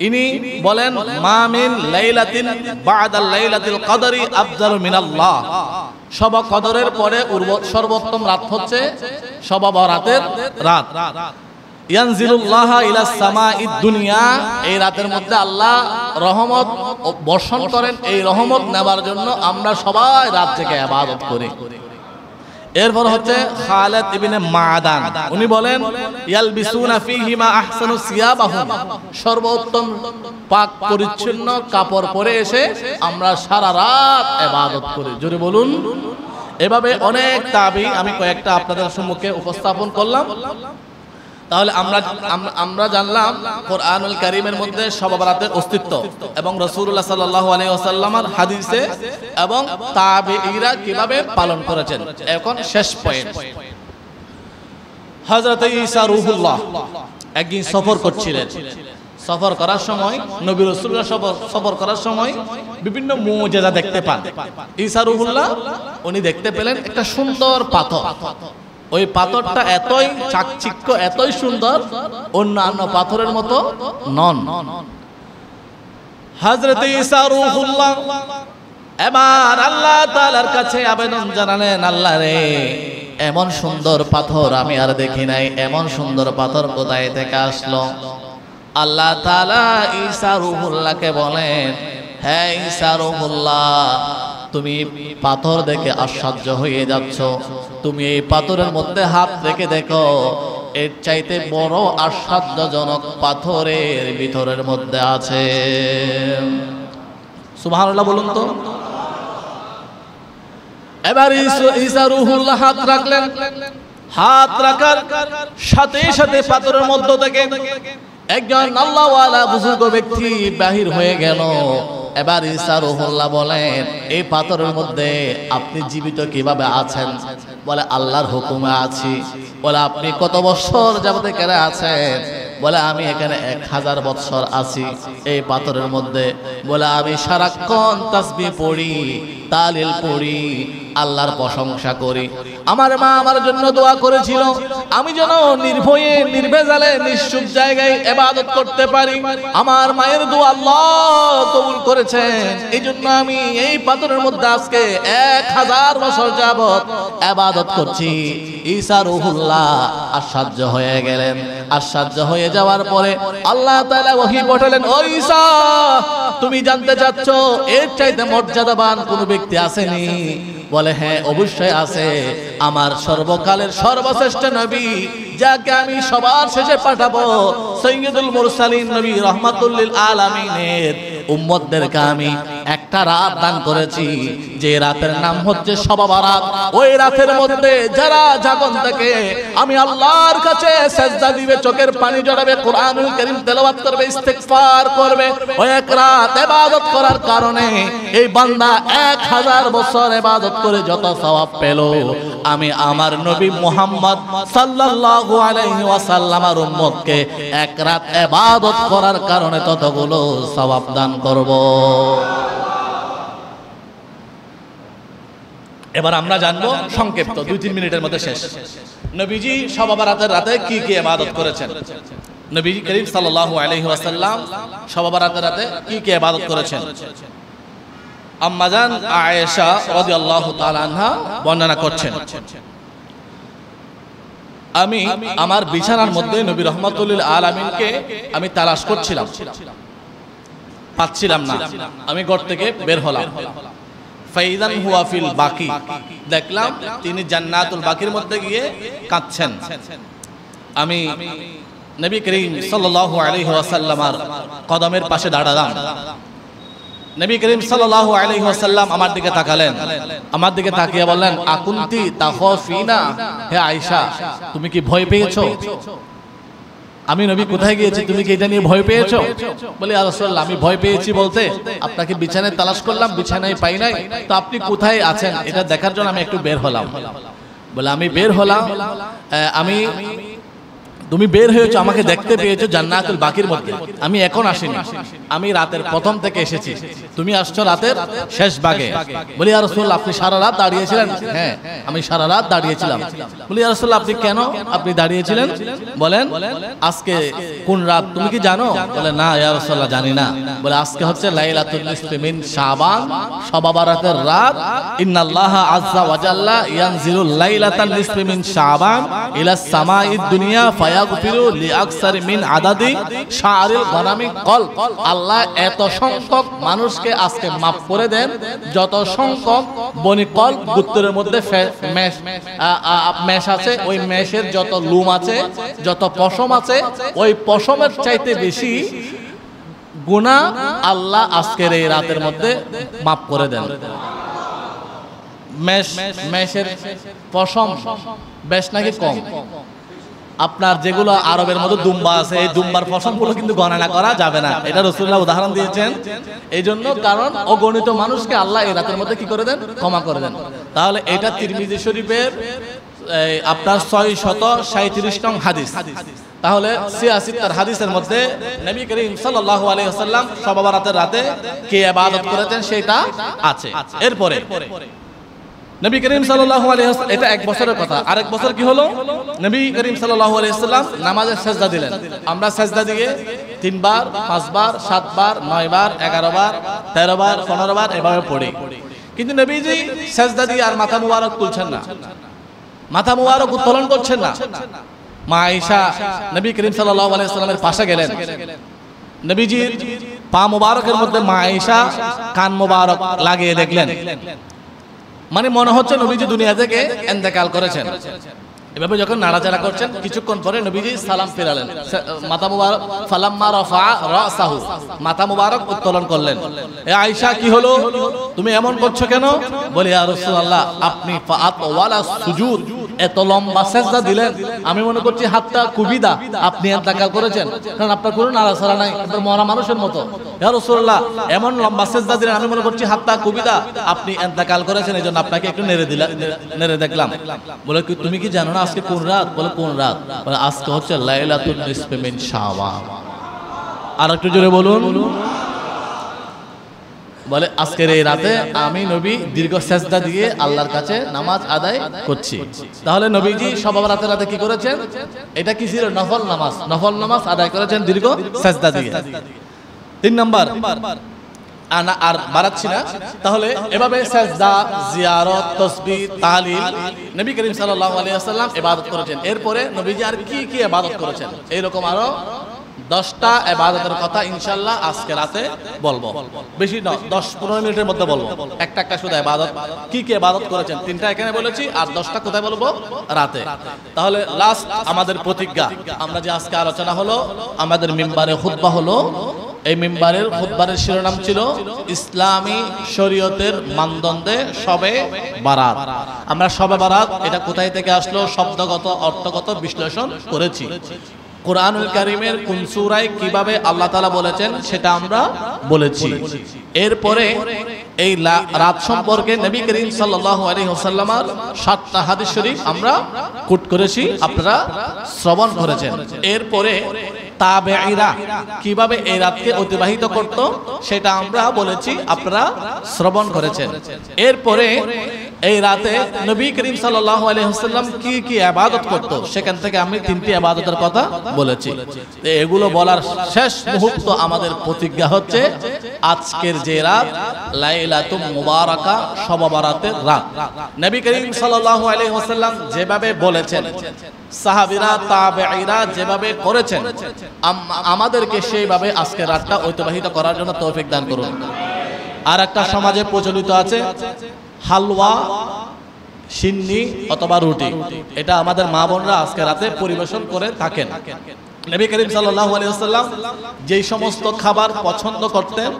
ইনি বলেন, মা মিন লাইলাতিন বা'দা লাইলাতিল কদরি আফজালু মিনাল্লাহ, শব কদরের পরে সর্বোত্তম রাত হচ্ছে শব বরাতের রাত। ইয়ানজিলুল্লাহ ইলাস সামাঈদ দুনিয়া, এই রাতের মধ্যে আল্লাহ রহমত বর্ষণ করেন। এই রহমত নেবার জন্য আমরা সবাই রাত থেকে ইবাদত করি। এরপর হচ্ছে খালিদ ইবনে মাদান, উনি বলেন, ইয়ালবিসুনা ফীহি মা আহসানু সিয়াবাহুম, সর্বোত্তম পাক পরিচ্ছন্ন কাপড় পরে এসে আমরা সারা রাত ইবাদত করি। জোরে বলুন। এভাবে অনেক তাবী আমি কয়েকটা আপনাদের সম্মুখে উপস্থাপন করলাম। তাহলে আমরা জানলাম কোরআনুল কারীমের মধ্যে শবে বরাতের অস্তিত্ব এবং রাসূলুল্লাহ সাল্লাল্লাহু আলাইহি ওয়াসাল্লামের হাদিসে এবং তাবেঈরা কিভাবে পালন করেছেন। এখন শেষ পয়েন্ট, হযরত ঈসা রূহুল্লাহ একদিন সফর করছিলেন। সফর করার সময় নবী রাসূলুল্লাহ সফর করার সময় বিভিন্ন মুজিজা দেখতে পান। ঈসা রূহুল্লাহ উনি দেখতে পেলেন একটা সুন্দর পাথর। ওই পাথরটা এতই চাকচিক্য, এতই সুন্দর, অন্যান্য পাথরের মতো নন। হযরত ঈসা রূহুল্লাহ এবার আল্লাহ তাআলার কাছে আবেদন জানালেন, আল্লাহ রে, এমন সুন্দর পাথর আমি আর দেখি নাই, এমন সুন্দর পাথর কোথায় থেকে আসলো? আল্লাহ তাআলা ঈসা রূহুল্লাহকে বলেন, হে ঈসা রূহুল্লাহ, তুমি পাথর দেখে আশ্চর্য হয়ে যাচ্ছ, তুমি এই পাথরের মধ্যে হাত রেখে দেখো, এর চাইতে বড় আশ্চর্যজনক পাথরের ভিতরের মধ্যে আছে। সুবহানাল্লাহ বলুন তো। এবার ঈসা রূহুল্লাহ হাত রাখলেন, হাত রাখার সাথে সাথে পাথরের মধ্য থেকে একজন আল্লাহওয়ালা বুজুর্গ ব্যক্তি বাহির হয়ে গেল। এবার ঈসা রূহুল্লাহ বলেন, এই পাথরের মধ্যে আপনি জীবিত কিভাবে আছেন? বলে, আল্লাহর হুকুমে আছি। বলে, আপনি কত বছর যাবত এখানে আছেন? বলে, আমি এখানে 1000 বছর আছি এই পাথরের মধ্যে। বলে, আমি সারাক্ষণ তাসবিহ পড়ি, তাহলিল পড়ি, আল্লাহর প্রশংসা করি। আমার মা আমার জন্য দোয়া করেছিল আমি যেন নির্ভয়ে নির্ভেজালে নিশ্চুপ জায়গায় ইবাদত করতে পারি। আমার মায়ের দোয়া আল্লাহ কবুল করেছেন, এই জন্য আমি এই পাথরের মধ্যে আজকে 1000 বছর যাবত ইবাদত করছি। ঈসা রূহুল্লাহ আশ্চর্য হয়ে গেলেন। আশ্চর্য হয়ে যাওয়ার পরে আল্লাহ তাআলা ওহী পাঠালেন, ও ঈসা, তুমি জানতে চাচ্ছ এর চাইতে মর্যাদাবান কোন ব্যক্তি আসেনি? বলে, হ্যাঁ অবশ্যই আছে। আমার সর্বকালের সর্বশ্রেষ্ঠ নবী, যাকে আমি সবার শেষে পাঠাবো, সাইয়্যিদুল মুরসালিন নবী রাহমাতুল লিল আলামিনের উম্মতদেরকে আমি একটা রাত দান করেছি, যে রাতের নাম হচ্ছে শবে বরাত। ওই রাতের মধ্যে যারা জাগন থেকে আমি আল্লাহর কাছে সিজদা দিবে, চোখের পানি ঝরাবে, কোরআনুল কারীম তেলাওয়াত করবে, ইস্তিগফার করবে, ওই এক রাত ইবাদত করার কারণে এই বান্দা 1000 বছর ইবাদত করে যত সওয়াব পেল, আমি আমার নবী মুহাম্মদ সাল্লাল্লাহু আলাইহি ওয়াসাল্লামের উম্মতকে এক রাত ইবাদত করার কারণে ততগুলো সওয়াব দান করব। এবার আমরা জানবো সংক্ষিপ্ত 2-3 মিনিটের মধ্যে শেষ, নবীজি শবে বরাতের রাতে কি কি ইবাদত করেছেন। নবী করিম সাল্লাল্লাহু আলাইহি ওয়াসাল্লাম শবে বরাতের রাতে কি কি ইবাদত করেছেন। আম্মা জান আয়েশা রাদিয়াল্লাহু তাআলা আনহা বর্ণনা করছেন, আমি আমার বিছানার মধ্যে নবী রাহমাতুল লিল আলামিনকে আমি তালাশ করছিলাম, পাচ্ছিলাম না। আমি ঘর থেকে বের হলাম, ফাইদান হুয়া ফিল বাকি, দেখলাম তিনি জান্নাতুল বাকির মধ্যে গিয়ে কাঁদছেন। আমি নবী করিম সাল্লাল্লাহু আলাইহি ওয়াসাল্লামের কদমের পাশে দাঁড়ালাম। নবী করিম সাল্লাল্লাহু আলাইহি ওয়াসাল্লাম আমার দিকে তাকালেন, আমার দিকে তাকিয়ে বললেন, আকুনতি তাখাফিনা, হে আয়েশা তুমি কি ভয় পেয়েছো? আমি নবী কোথায় গিয়েছি, তুমি কি এটা নিয়ে ভয় পেয়েছো? বলি ইয়া রাসূলুল্লাহ, আমি ভয় পেয়েছি বলতে আপনাকে বিছানায় তালাশ করলাম, বিছানায় পাই নাই, তো আপনি কোথায় আছেন এটা দেখার জন্য আমি একটু বের হলাম। বলে আমি বের হলাম, তুমি বের হয়েছো, আমাকে দেখতে পেয়েছো জান্নাতুল বাকির মধ্যে, আমি এখন আসিনি, আমি রাতের প্রথম থেকে এসেছি, তুমি আসছো রাতের শেষ ভাগে। বলি ইয়া রাসূলুল্লাহ, আপনি সারা রাত দাঁড়িয়েছিলেন? হ্যাঁ, আমি সারা রাত দাঁড়িয়েছিলাম। বলি ইয়া রাসূলুল্লাহ, আপনি কেন আপনি দাঁড়িয়েছিলেন? বলেন আজকে কোন রাত তুমি কি জানো? বলে না ইয়া রাসূলুল্লাহ, জানি না। বলে আজকে হচ্ছে লাইলাতুল নিসফি মিন শাবান, শবে বারাতের রাত। ইন্নাল্লাহা আযজা ওয়া জাল্লা ইয়ানজিলুল লাইলাতান নিসফি মিন শাবান ইলাস সামাঈদ দুনিয়া ফায়াগফিরু লিআকসারি মিন আদাদি শাআরিল গনামি কল। আল্লাহ এত সংখ্যক মানুষকে আজকে মাফ করে দেন যত সংখ্যক বনি কল গোত্রের মধ্যে মেষ আছে, ওই মেষের যত লুম আছে, যত পশম আছে, ওই পশমের চাইতে বেশি গুনাহ আল্লাহ আজকের এই রাতের মধ্যে মাফ করে দেন। মেষের পশম বেশ নাকি কম? আপনার যেগুলো আরবের মধ্যে দুম্বা আছে, এই দুম্বার পশমগুলো কিন্তু গণনা করা যাবে না, এটা রাসূলুল্লাহ উদাহরণ দিয়েছেন। এই জন্য কারণ অগণিত মানুষকে আল্লাহ এই রাতের মধ্যে কি করে দেন? ক্ষমা করে দেন। তাহলে এটা তিরমিজি শরীফের আপনার 637 নং হাদিস। তাহলে 86 হাদিসের মধ্যে নবী করিম সাল্লাল্লাহু আলাইহি ওয়াসাল্লাম শবে বারাতের রাতে কি ইবাদত করেছেন সেটা আছে। এরপরে নবী করিম সাল্লাল্লাহু আলাইহি ওয়াসাল্লাম, এটা এক বছরের কথা, আরেক বছর কি হলো? নবী করিম সাল্লাল্লাহু আলাইহি ওয়াসাল্লাম নামাজে সিজদা দিলেন। আমরা সিজদা দিয়ে 3 বার, 5 বার, 7 বার, 9 বার, 11 বার, 13 বার, 15 বার এভাবে পড়ি। কিন্তু নবীজি সিজদা দিয়ে আর মাথা মুবারক তুলছেন না, মাথা মুবারক উত্তোলন করছেন না। মা আয়েশা নবী করিম সাল্লাল্লাহু আলাইহি ওয়াসাল্লামের পাশে গেলেন। নবীজির পা মুবারকের মধ্যে মা আয়েশা কান মুবারক লাগিয়ে দেখলেন, মানে মনে হচ্ছে নবীজি দুনিয়া থেকে ইন্তেকাল করেছেন। এভাবে যখন নাড়াচাড়া করছেন, কিছুক্ষণ পরে নবীজি সালাম ফিরালেন, মাথা মুবারক ফালাম্মা রাফা রাসাহু, মাথা মুবারক উত্তোলন করলেন। এ আয়েশা কি হলো, তুমি এমন করছো কেন? বলি ইয়া রাসূলুল্লাহ, আপনি ফাআত ওয়ালা সুজুদ, এত লম্বা সিজদা দিলেন, আমি মনে করছি হাতটা কুবিদা, আপনি ইন্তেকাল করেছেন, কারণ আপনার কোনো নাড়াচাড়া নাই, আপনার মরা মানুষের মতো। ইয়া রাসূলুল্লাহ, এমন লম্বা সিজদা দিলেন, আমি মনে করছি হাতটা কুবিদা, আপনি ইন্তেকাল করেছেন, এজন্য আপনাকে একটু নেড়ে দেখলাম। বলে তুমি কি জানো না আজকে কোন রাত? বলে কোন রাত? বলে আজকে হচ্ছে লাইলাতুন নিসফি মিন শাবান। আর একটু জোরে বলুন। বলে আজকের এই রাতে আমি নবী দীর্ঘ সিজদা দিয়ে আল্লাহর কাছে নামাজ আদায় করছি। তাহলে নবীজি শবে বারাতের রাতে কি করেছেন? এটা কি ছিল? নফল নামাজ। নফল নামাজ আদায় করেছেন দীর্ঘ সিজদা দিয়ে। 3 নাম্বার, আর বাড়াচ্ছি না। তাহলে এভাবে সিজদা, জিয়ারত, তাসবিহ, তাহলিল নবী করিম সাল্লাল্লাহু আলাইহি ওয়াসাল্লাম ইবাদত করেছেন। এরপরে নবীজি আর কি কি ইবাদত করেছেন, এইরকম আরো 10টা ইবাদতের কথা ইনশাআল্লাহ আজকে রাতে বলবো। বেশি না, 10-15 মিনিটের মধ্যে বলবো। একটা একটা শুধু ইবাদত, কি কি ইবাদত করেছেন 3টা এখানে বলেছি, আর 10টা কোথায় বলবো? রাতে। তাহলে লাস্ট আমাদের প্রতিজ্ঞা, আমরা যে আজকে আলোচনা হলো, আমাদের মিম্বারে খুতবা হলো, এই মিম্বারের খুতবার শিরোনাম ছিল ইসলামী শরীয়তের মানদণ্ডে শবে বারাত। আমরা শবে বারাত এটা কোথায় থেকে আসলো, শব্দগত অর্থগত বিশ্লেষণ করেছি। কুরআনুল কারীমের কোন সূরায় কিভাবে আল্লাহ তাআলা বলেছেন সেটা আমরা বলেছি। এরপরে এই রাত সম্পর্কে নবী করিম সাল্লাল্লাহু আলাইহি ওয়াসাল্লামের 7টা হাদিস শরীফ আমরা কোট করেছি, আপনারা শ্রবণ করেছেন। এরপরে তাবেঈরা কিভাবে এই রাতকে অতিবাহিত করত সেটা আমরা বলেছি, আপনারা শ্রবণ করেছেন। এরপরে এই রাতে নবী করিম সাল্লাল্লাহু আলাইহি ওয়াসাল্লাম কি কি ইবাদত করত, সেখান থেকে আমি 3টি ইবাদতের কথা বলেছি। এগুলো বলার শেষ মুহূর্ত আমাদের প্রতিজ্ঞা হচ্ছে আজকের যে রাত লাইলাতুল মুবারাকা, শবে বারাতের রাত, নবী করিম সাল্লাল্লাহু আলাইহি ওয়াসাল্লাম যেভাবে বলেছেন, সাহাবীরা তাবেঈরা যেভাবে করেছেন, আমাদেরকে সেইভাবে আজকের রাতটা অতিবাহিত করার জন্য তৌফিক দান করুন। আর একটা সমাজে প্রচলিত আছে হালুয়া, সিন্নি অথবা রুটি, এটা আমাদের মা বোনরা আজকে রাতে পরিবেশন করে থাকেন। নবী করিম সাল্লাল্লাহু আলাইহি ওয়াসাল্লাম যেই সমস্ত খাবার পছন্দ করতেন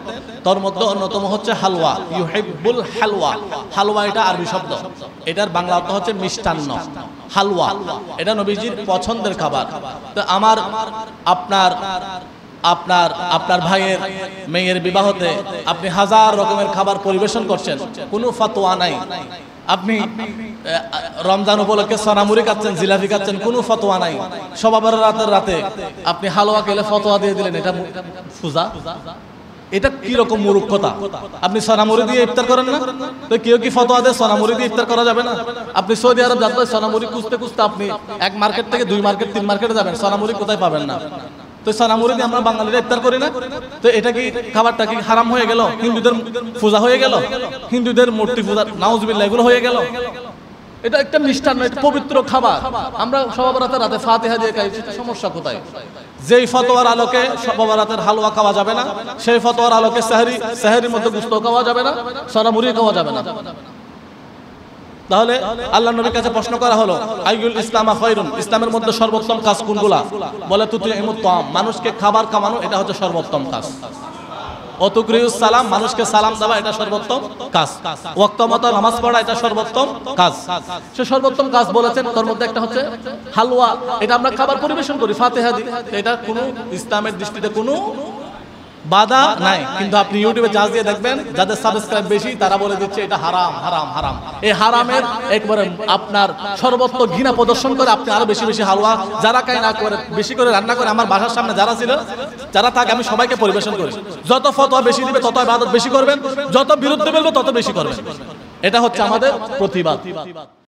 তার মধ্যে অন্যতম হচ্ছে হালুয়া। ইউহিব্বুল হালুয়া। হালুয়া এটা আরবি শব্দ, এটার বাংলা অর্থ হচ্ছে মিষ্টান্ন। হালুয়া এটা নবীজির পছন্দের খাবার। তো আমার আপনার আপনার আপনার ভাইয়ের মেয়ের বিবাহতে আপনি হাজার রকমের খাবার পরিবেশন করছেন, কোনো ফতোয়া নাই। আপনি রমজান উপলক্ষে সোনামুড়ি খাচ্ছেন, জিলাপি খাচ্ছেন, কোনো ফতোয়া নাই। সবার রাতে আপনি হালুয়া খেলে ফতোয়া দিয়ে দিলেন, এটা ফুজা। এটা কি রকম মূর্খতা? আপনি সোনামুড়ি দিয়ে ইফতার করেন না? তো কেউ কি ফতোয়া দেয় সোনামুড়ি দিয়ে ইফতার করা যাবে না? আপনি সৌদি আরব যাবেন, সোনামুড়ি খুঁজতে খুঁজতে আপনি এক মার্কেট থেকে 2 মার্কেট 3 মার্কেটে যাবেন, সোনামুড়ি কোথায় পাবেন না। তো সোনামুড়ি দিয়ে আমরা বাঙালিরা ইফতার করি না? তো এটা কি খাবারটা কি হারাম হয়ে গেল? হিন্দুদের পূজা হয়ে গেল, হিন্দুদের মূর্তি পূজা, নাউজুবিল্লাহ, এগুলো হয়ে গেল। এটা একটা মিষ্টান্ন, এটা পবিত্র খাবার। আমরা সবার রাতে ফাতিহা দিয়ে খাই, সমস্যা কোথায়? যেই ফতোয়ার আলোকে সবার রাতের হালুয়া খাওয়া যাবে না, সেই ফতোয়ার আলোকে সেহরির মধ্যে গোশত খাওয়া যাবে না, সোনামুড়ি খাওয়া যাবে না। তাহলে আল্লাহর নবীর কাছে প্রশ্ন করা হলো, আইয়ুল ইসলামা খায়রুন, ইসলামের মধ্যে সর্বোত্তম কাজ কোনগুলা? বলে তুতিমুত তাআম, মানুষকে খাবার খাওয়ানো, এটা হচ্ছে সর্বোত্তম কাজ। অতুকরিউস সালাম, মানুষকে সালাম দেওয়া, এটা সর্বোত্তম কাজ। ওয়াক্ত মতো নামাজ পড়া, এটা সর্বোত্তম কাজ। সে সর্বোত্তম কাজ বলেছেন, তার মধ্যে একটা হচ্ছে হালুয়া। এটা আমরা খাবার পরিবেশন করি, ফাতিহা দিই, এটা কোনো ইসলামের দৃষ্টিতে কোনো বাধা নাই। কিন্তু আপনি ইউটিউবে চার্জ দিয়ে দেখবেন, যাদের সাবস্ক্রাইব বেশি তারা বলে দিচ্ছে এটা হারাম হারাম হারাম। এই হারামের একবারে আপনার সর্বত্র ঘৃণা প্রদর্শন করে আপনি আরো বেশি বেশি হালুয়া যারা খায় না করে বেশি করে রান্না করে। আমার বাসার সামনে যারা ছিল, যারা থাকে, আমি সবাইকে পরিবেশন করি। যত ফতোয়া বেশি দিবে তত ইবাদত বেশি করবেন, যত বিরুদ্ধে বলবে তত বেশি করবেন। এটা হচ্ছে আমাদের প্রতিবাদ।